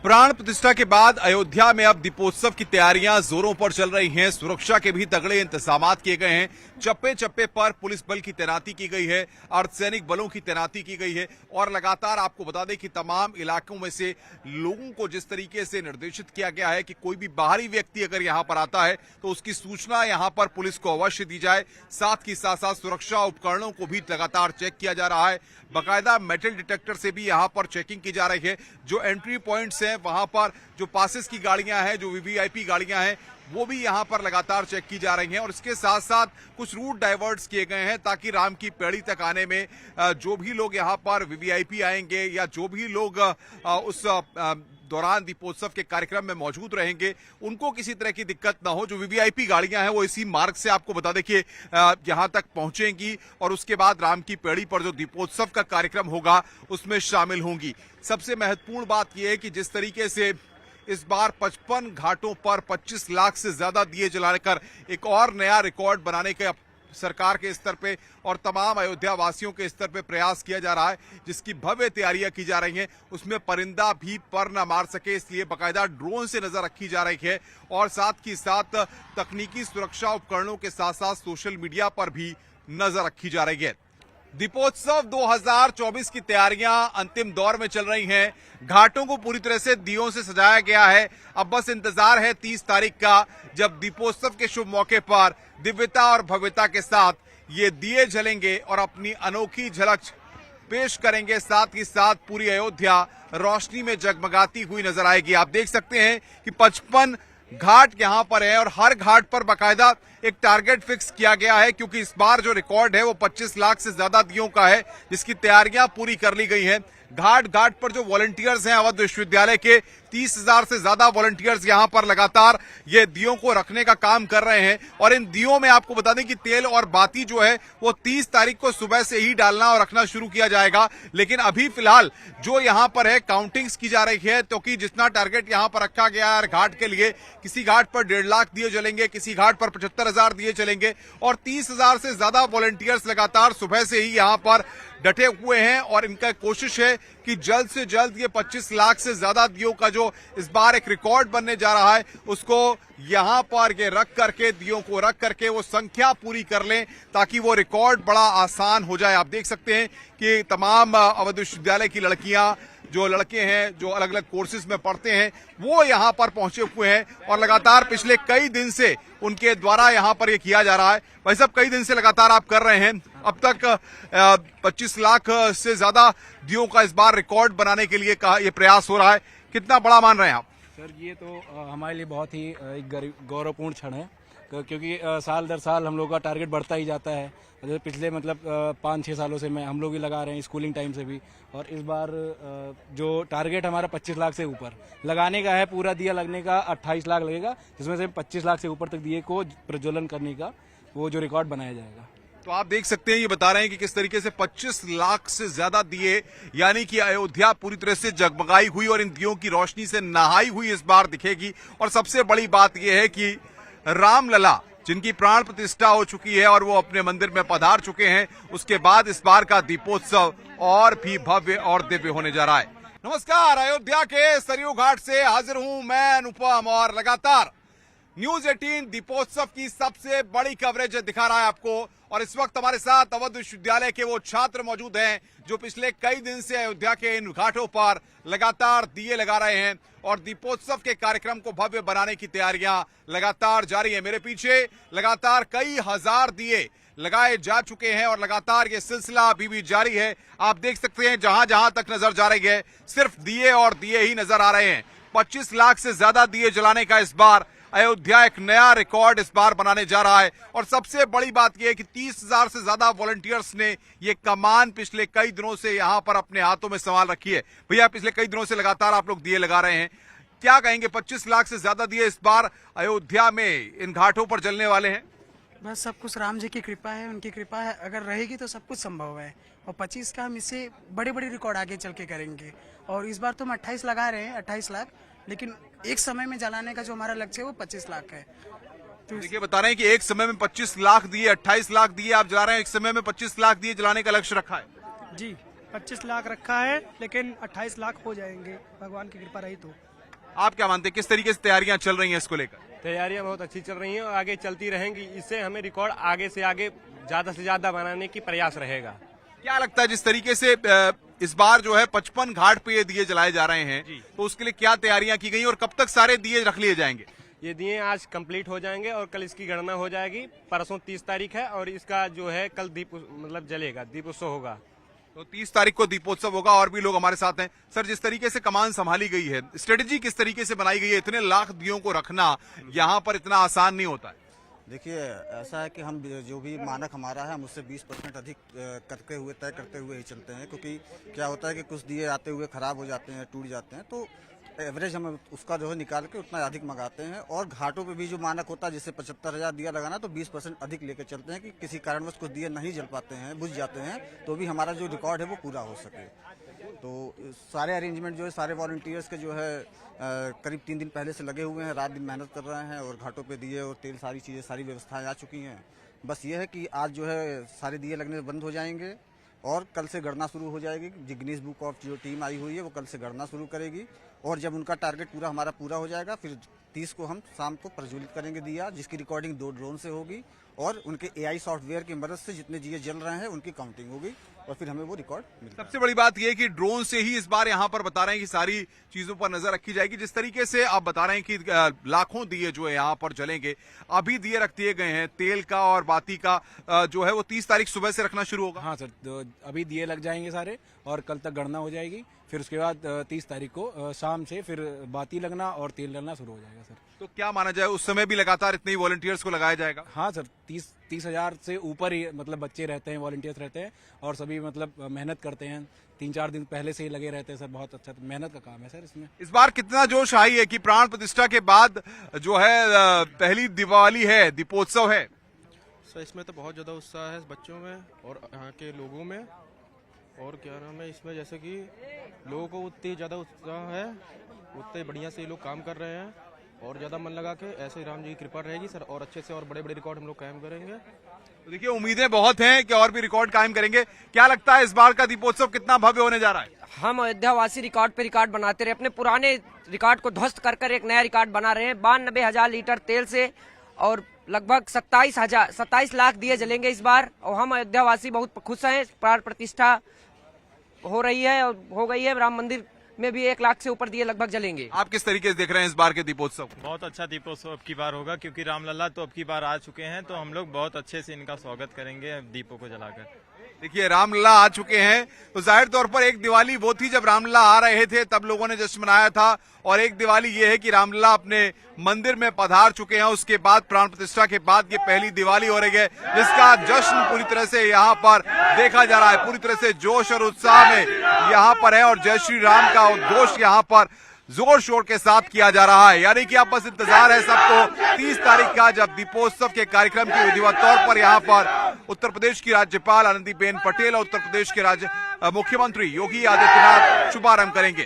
प्राण प्रतिष्ठा के बाद अयोध्या में अब दीपोत्सव की तैयारियां जोरों पर चल रही हैं। सुरक्षा के भी तगड़े इंतजाम किए गए हैं। चप्पे चप्पे पर पुलिस बल की तैनाती की गई है, अर्धसैनिक बलों की तैनाती की गई है और लगातार आपको बता दें कि तमाम इलाकों में से लोगों को जिस तरीके से निर्देशित किया गया है कि कोई भी बाहरी व्यक्ति अगर यहां पर आता है तो उसकी सूचना यहां पर पुलिस को अवश्य दी जाए। साथ ही साथ साथ सुरक्षा उपकरणों को भी लगातार चेक किया जा रहा है। बाकायदा मेटल डिटेक्टर से भी यहां पर चेकिंग की जा रही है। जो एंट्री पॉइंट्स हैं वहां पर जो पासेस की गाड़ियां हैं, जो वीवीआईपी गाड़ियां हैं, वो भी यहां पर लगातार चेक की जा रही हैं और इसके साथ साथ कुछ रूट डाइवर्ट्स किए गए हैं ताकि राम की पेड़ी तक आने में जो भी लोग यहां पर वीवीआईपी आएंगे या जो भी लोग उस दौरान दीपोत्सव के कार्यक्रम में मौजूद रहेंगे उनको किसी तरह की दिक्कत ना हो। जो वीवीआईपी गाड़ियां हैं वो इसी मार्ग से आपको बता दें कि यहां तक पहुंचेंगी और उसके बाद राम की पेड़ी पर जो दीपोत्सव का कार्यक्रम होगा उसमें शामिल होंगी। सबसे महत्वपूर्ण बात यह है कि जिस तरीके से इस बार 55 घाटों पर 25 लाख से ज्यादा दिए जलाकर एक और नया रिकॉर्ड बनाने के सरकार के स्तर पे और तमाम अयोध्या वासियों के स्तर पे प्रयास किया जा रहा है, जिसकी भव्य तैयारियां की जा रही हैं। उसमें परिंदा भी पर न मार सके इसलिए बाकायदा ड्रोन से नजर रखी जा रही है और साथ ही साथ तकनीकी सुरक्षा उपकरणों के साथ साथ सोशल मीडिया पर भी नजर रखी जा रही है। दीपोत्सव 2024 की तैयारियां अंतिम दौर में चल रही हैं। घाटों को पूरी तरह से दियों से सजाया गया है। अब बस इंतजार है 30 तारीख का, जब दीपोत्सव के शुभ मौके पर दिव्यता और भव्यता के साथ ये दिए जलेंगे और अपनी अनोखी झलक पेश करेंगे। साथ ही साथ पूरी अयोध्या रोशनी में जगमगाती हुई नजर आएगी। आप देख सकते हैं कि 55 घाट यहां पर है और हर घाट पर बाकायदा एक टारगेट फिक्स किया गया है, क्योंकि इस बार जो रिकॉर्ड है वो 25 लाख से ज्यादा दियों का है, जिसकी तैयारियां पूरी कर ली गई हैं। घाट घाट पर जो वॉलंटियर्स हैं अवध विश्वविद्यालय के 30,000 से ज्यादा वॉलंटियर्स यहां पर लगातार ये दियों को रखने का काम कर रहे हैं और इन दियों में आपको बता दें कि तेल और बाती जो है वो 30 तारीख को सुबह से ही डालना और रखना शुरू किया जाएगा। लेकिन अभी फिलहाल जो यहां पर है काउंटिंग्स की जा रही है, क्योंकि जितना टारगेट यहां पर रखा गया है घाट के लिए, किसी घाट पर 1.5 लाख दिए जलेंगे, किसी घाट पर 75,000 दिए चलेंगे और 30,000 से ज्यादा वॉलंटियर्स लगातार सुबह से ही यहां पर डटे हुए हैं और इनका कोशिश है कि जल्द से जल्द ये 25 लाख से ज्यादा दियों का जो इस बार एक रिकॉर्ड बनने जा रहा है उसको यहां पर ये रख करके, दियों को रख करके वो संख्या पूरी कर लें ताकि वो रिकॉर्ड बड़ा आसान हो जाए। आप देख सकते हैं कि तमाम अवध विश्वविद्यालय की लड़कियां, जो लड़के हैं जो अलग अलग कोर्सेज में पढ़ते हैं, वो यहां पर पहुंचे हुए हैं और लगातार पिछले कई दिन से उनके द्वारा यहां पर ये किया जा रहा है। भाई साहब, कई दिन से लगातार आप कर रहे हैं, अब तक 25 लाख से ज्यादा दियों का इस बार रिकॉर्ड बनाने के लिए ये प्रयास हो रहा है, कितना बड़ा मान रहे हैं आप? सर, ये तो हमारे लिए बहुत ही एक गौरवपूर्ण क्षण है, क्योंकि साल दर साल हम लोग का टारगेट बढ़ता ही जाता है। जैसे पिछले 5-6 सालों से मैं हम लोग भी लगा रहे हैं, स्कूलिंग टाइम से भी, और इस बार जो टारगेट हमारा 25 लाख से ऊपर लगाने का है, पूरा दिया लगने का 28 लाख लगेगा, जिसमें से 25 लाख से ऊपर तक दिए को प्रज्वलन करने का वो जो रिकॉर्ड बनाया जाएगा। तो आप देख सकते हैं, ये बता रहे हैं कि किस तरीके से 25 लाख से ज्यादा दिए, यानी कि अयोध्या पूरी तरह से जगमगाई हुई और इन दियों की रोशनी से नहाई हुई इस बार दिखेगी। और सबसे बड़ी बात यह है कि रामलला जिनकी प्राण प्रतिष्ठा हो चुकी है और वो अपने मंदिर में पधार चुके हैं, उसके बाद इस बार का दीपोत्सव और भी भव्य और दिव्य होने जा रहा है। नमस्कार, अयोध्या के सरयू घाट से हाजिर हूं मैं अनुपम और लगातार न्यूज 18 दीपोत्सव की सबसे बड़ी कवरेज दिखा रहा है आपको। और इस वक्त हमारे साथ अवध विश्वविद्यालय के वो छात्र मौजूद हैं जो पिछले कई दिन से अयोध्या के इन घाटों पर लगातार दिए लगा रहे हैं और दीपोत्सव के कार्यक्रम को भव्य बनाने की तैयारियां लगातार जारी है। मेरे पीछे लगातार कई हजार दिए लगाए जा चुके हैं और लगातार ये सिलसिला अभी भी जारी है। आप देख सकते हैं जहां जहां तक नजर जा रही है सिर्फ दिए और दिए ही नजर आ रहे हैं। 25 लाख से ज्यादा दिए जलाने का इस बार अयोध्या एक नया रिकॉर्ड इस बार बनाने जा रहा है। और सबसे बड़ी बात यह है कि 30,000 से ज्यादा वॉलंटियर्स ने ये कमान पिछले कई दिनों से यहां पर अपने हाथों में संभाल रखी है। भैया, पिछले कई दिनों से लगातार आप लोग दिए लगा रहे हैं, क्या कहेंगे? 25 लाख से ज्यादा दिए इस बार अयोध्या में इन घाटों पर जलने वाले हैं। बस सब कुछ राम जी की कृपा है, उनकी कृपा है, अगर रहेगी तो सब कुछ संभव है। और 25 का हम इससे बड़े बड़े रिकॉर्ड आगे चल के करेंगे। और इस बार तो हम 28 लगा रहे हैं, 28 लाख, लेकिन एक समय में जलाने का जो हमारा लक्ष्य है वो 25 लाख है। तो देखिए, बता रहे हैं कि एक समय में 25 लाख दिए, 28 लाख दिए आप जला रहे हैं, एक समय में 25 लाख दिए जलाने का लक्ष्य रखा है जी। 25 लाख रखा है, लेकिन 28 लाख हो जाएंगे भगवान की कृपा रही तो। आप क्या मानते हैं, किस तरीके से तैयारियां चल रही हैं इसको लेकर? तैयारियां बहुत अच्छी चल रही हैं और आगे चलती रहेंगी। इससे हमें रिकॉर्ड आगे से आगे ज्यादा से ज्यादा बनाने की प्रयास रहेगा। क्या लगता है जिस तरीके से इस बार जो है 55 घाट पे ये दिए जलाए जा रहे हैं, तो उसके लिए क्या तैयारियां की गई और कब तक सारे दिए रख लिए जाएंगे? ये दिए आज कंप्लीट हो जाएंगे और कल इसकी गणना हो जाएगी। परसों 30 तारीख है और इसका जो है कल दीप मतलब जलेगा, दीपोत्सव होगा। तो 30 तारीख को दीपोत्सव होगा। और भी लोग हमारे साथ हैं। सर, जिस तरीके से कमान संभाली गई है, स्ट्रेटेजी किस तरीके से बनाई गई है? इतने लाख दियों को रखना यहाँ पर इतना आसान नहीं होता है। देखिए, ऐसा है कि हम जो भी मानक हमारा है हम उससे 20% अधिक तय करते हुए ही चलते हैं, क्योंकि क्या होता है कि कुछ दिए आते हुए खराब हो जाते हैं, टूट जाते हैं, तो एवरेज हम उसका जो है निकाल के उतना अधिक मंगाते हैं। और घाटों पे भी जो मानक होता है, जैसे 75,000 दिया लगाना, तो 20% अधिक लेकर चलते हैं कि किसी कारणवश कुछ दिए नहीं जल पाते हैं, बुझ जाते हैं, तो भी हमारा जो रिकॉर्ड है वो पूरा हो सके। तो सारे अरेंजमेंट जो है, सारे वॉलंटियर्स के जो है करीब 3 दिन पहले से लगे हुए हैं, रात दिन मेहनत कर रहे हैं और घाटों पे दिए और तेल सारी चीज़ें, सारी व्यवस्थाएं आ चुकी हैं। बस ये है कि आज जो है सारे दिए लगने बंद हो जाएंगे और कल से गणना शुरू हो जाएगी। गिनीज बुक ऑफ जो टीम आई हुई है वो कल से गणना शुरू करेगी और जब उनका टारगेट पूरा हो जाएगा, फिर 30 को हम शाम को प्रज्वलित करेंगे दिया, जिसकी रिकॉर्डिंग 2 ड्रोन से होगी और उनके AI सॉफ्टवेयर की मदद से जितने दिए जल रहे हैं उनकी काउंटिंग होगी और फिर हमें वो रिकॉर्ड मिलेगा। सबसे बड़ी बात यह है कि ड्रोन से ही इस बार यहाँ पर बता रहे हैं कि सारी चीजों पर नजर रखी जाएगी। जिस तरीके से आप बता रहे हैं कि लाखों दिए जो है यहाँ पर जलेंगे, अभी दिए रख दिए गए हैं, तेल का और बाती का जो है वो 30 तारीख सुबह से रखना शुरू होगा। हाँ सर, तो अभी दिए लग जाएंगे सारे और कल तक गणना हो जाएगी। फिर उसके बाद 30 तारीख को शाम से फिर बाती लगना और तेल लगना शुरू हो जाएगा सर। तो क्या माना जाए, उस समय भी लगातार इतने ही वॉलंटियर्स को लगाया जाएगा? हाँ सर, 30,000 से ऊपर ही मतलब बच्चे रहते हैं, वॉलंटियर्स रहते हैं और सभी मतलब मेहनत करते हैं। 3-4 दिन पहले से ही लगे रहते हैं सर। बहुत अच्छा मेहनत का काम है सर इसमें। इस बार कितना जोश आई है कि प्राण प्रतिष्ठा के बाद जो है पहली दिवाली है, दीपोत्सव है? सर, इसमें तो बहुत ज़्यादा उत्साह है बच्चों में और यहाँ के लोगों में। और क्या नाम है, इसमें जैसे कि लोगों को उतनी ज़्यादा उत्साह है, उतने बढ़िया से ये लोग काम कर रहे हैं और ज़्यादा मन लगा के ऐसे ही राम जी की कृपा रहेगी सर, और अच्छे से और बड़े बड़े रिकॉर्ड हम लोग कायम करेंगे। तो देखिए, उम्मीदें बहुत हैं कि और भी रिकॉर्ड कायम करेंगे। क्या लगता है इस बार का दीपोत्सव कितना भव्य होने जा रहा है? हम अयोध्यावासी रिकॉर्ड पे रिकॉर्ड बनाते रहे, अपने पुराने रिकॉर्ड को ध्वस्त कर कर एक नया रिकॉर्ड बना रहे हैं। 92,000 लीटर तेल से और लगभग 27 लाख दिए जलेंगे इस बार और हम अयोध्यावासी बहुत खुश हैं। प्राण प्रतिष्ठा हो रही है और हो गई है। राम मंदिर में भी 1 लाख से ऊपर दिए लगभग जलेंगे। आप किस तरीके से देख रहे हैं इस बार के दीपोत्सव? बहुत अच्छा दीपोत्सव अब की बार होगा, क्योंकि रामलला तो अब की बार आ चुके हैं, तो हम लोग बहुत अच्छे से इनका स्वागत करेंगे दीपों को जलाकर। देखिए, रामलला आ चुके हैं, तो जाहिर तौर पर एक दिवाली वो थी जब रामलला आ रहे थे, तब लोगों ने जश्न मनाया था, और एक दिवाली ये है कि रामलला अपने मंदिर में पधार चुके हैं। उसके बाद प्राण प्रतिष्ठा के बाद ये पहली दिवाली हो रही है, जिसका जश्न पूरी तरह से यहाँ पर देखा जा रहा है। पूरी तरह से जोश और उत्साह में यहाँ पर है और जय श्री राम का उद्घोष यहाँ पर जोर शोर के साथ किया जा रहा है। यानी कि अब बस इंतजार है सबको 30 तारीख का, जब दीपोत्सव के कार्यक्रम की विधिवत तौर पर यहाँ पर उत्तर प्रदेश की राज्यपाल आनंदीबेन पटेल और उत्तर प्रदेश के मुख्यमंत्री योगी आदित्यनाथ शुभारंभ करेंगे।